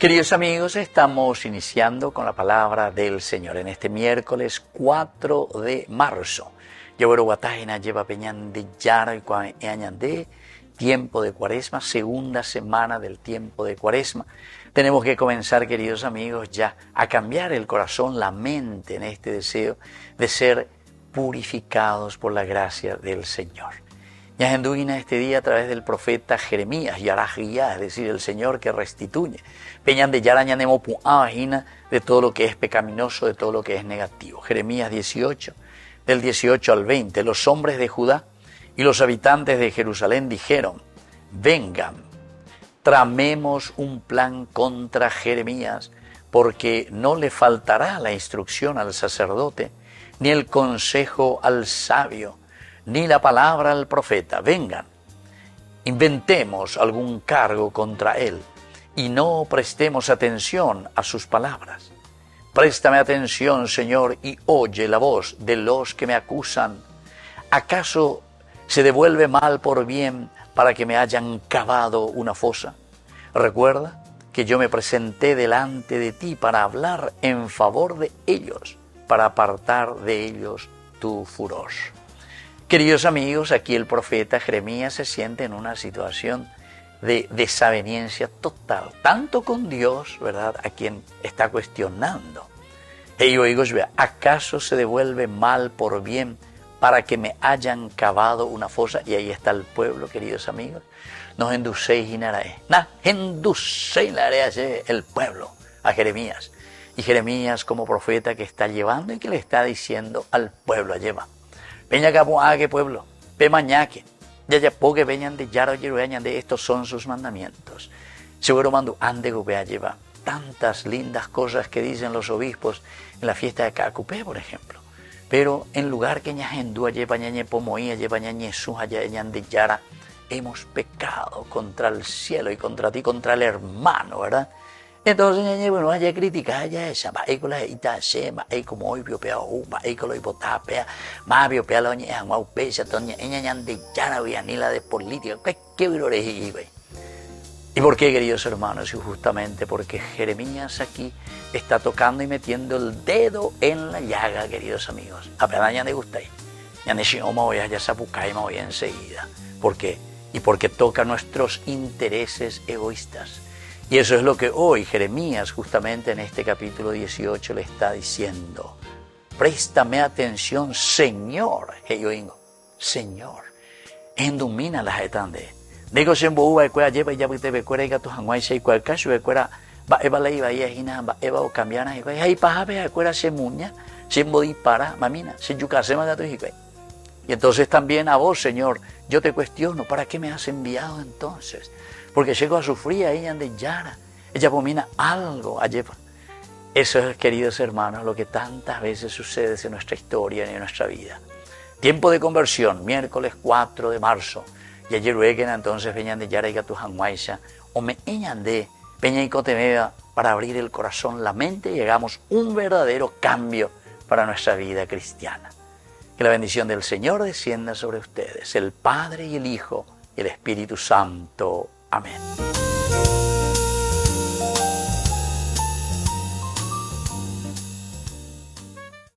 Queridos amigos, estamos iniciando con la palabra del Señor en este miércoles 4 de marzo. Lleva peñan de Yara y añade tiempo de Cuaresma, segunda semana del tiempo de Cuaresma. Tenemos que comenzar, queridos amigos, ya a cambiar el corazón, la mente en este deseo de ser purificados por la gracia del Señor. Ya enduina este día a través del profeta Jeremías, Yarajía, es decir, el Señor que restituye. Peñan de Yarañanemo Puágina de todo lo que es pecaminoso, de todo lo que es negativo. Jeremías 18, del 18 al 20. Los hombres de Judá y los habitantes de Jerusalén dijeron: vengan, tramemos un plan contra Jeremías, porque no le faltará la instrucción al sacerdote, ni el consejo al sabio, ni la palabra al profeta. Vengan, inventemos algún cargo contra él y no prestemos atención a sus palabras. Préstame atención, Señor, y oye la voz de los que me acusan. ¿Acaso se devuelve mal por bien para que me hayan cavado una fosa? Recuerda que yo me presenté delante de ti para hablar en favor de ellos, para apartar de ellos tu furor. Queridos amigos, aquí el profeta Jeremías se siente en una situación de desaveniencia total, tanto con Dios, ¿verdad?, a quien está cuestionando. Y yo digo, ¿acaso se devuelve mal por bien para que me hayan cavado una fosa? Y ahí está el pueblo, queridos amigos. Nos enducéis y narae. Enducéis el pueblo a Jeremías. Y Jeremías como profeta que está llevando y que le está diciendo al pueblo, lleva. Peña que pueblo, pe mañaque, ya poque veñan de yaro de estos son sus mandamientos. Seguro mando ande gubea lleva tantas lindas cosas que dicen los obispos en la fiesta de Cacupé, por ejemplo. Pero en lugar que ñajendúa lleva ñañe pomoía, lleva ñañe suja, ñañe de yara, hemos pecado contra el cielo y contra ti, contra el hermano, ¿verdad? Entonces, bueno, haya crítica, ya esa, va a la ita se, va a como hoy biopea o va a lo hipotapea, más biopea la oña, guau pesa, toña, ñan de llana, ni la de política, qué virores y güey. ¿Y por qué, queridos hermanos? Y justamente porque Jeremías aquí está tocando y metiendo el dedo en la llaga, queridos amigos. Apenas ya le gustáis, ya ne shioma voy a ya sapucay, me voy enseguida. ¿Por qué? Y porque toca nuestros intereses egoístas. Y eso es lo que hoy Jeremías justamente en este capítulo 18 le está diciendo. Préstame atención, Señor. Señor. Endumina las etande. Digo se emboba cuera lleva ya te becuera y gato hanguay se cual cacho becuera va eva la iba y agina va eva o cambiana y va ahí paja be cuera se muña se embodi para mamina se yuca se manda tu y entonces también a vos, Señor, yo te cuestiono, ¿para qué me has enviado entonces? Porque llego a sufrir a ella de Yara. Ella abomina algo a llevar. Eso es, queridos hermanos, lo que tantas veces sucede en nuestra historia y en nuestra vida. Tiempo de conversión, miércoles 4 de marzo. Y ayer luego entonces venían de Yara y Gatu Hanguaisha, o me eñan de Peña y Cotemeda para abrir el corazón, la mente y hagamos un verdadero cambio para nuestra vida cristiana. Que la bendición del Señor descienda sobre ustedes, el Padre y el Hijo y el Espíritu Santo. Amén.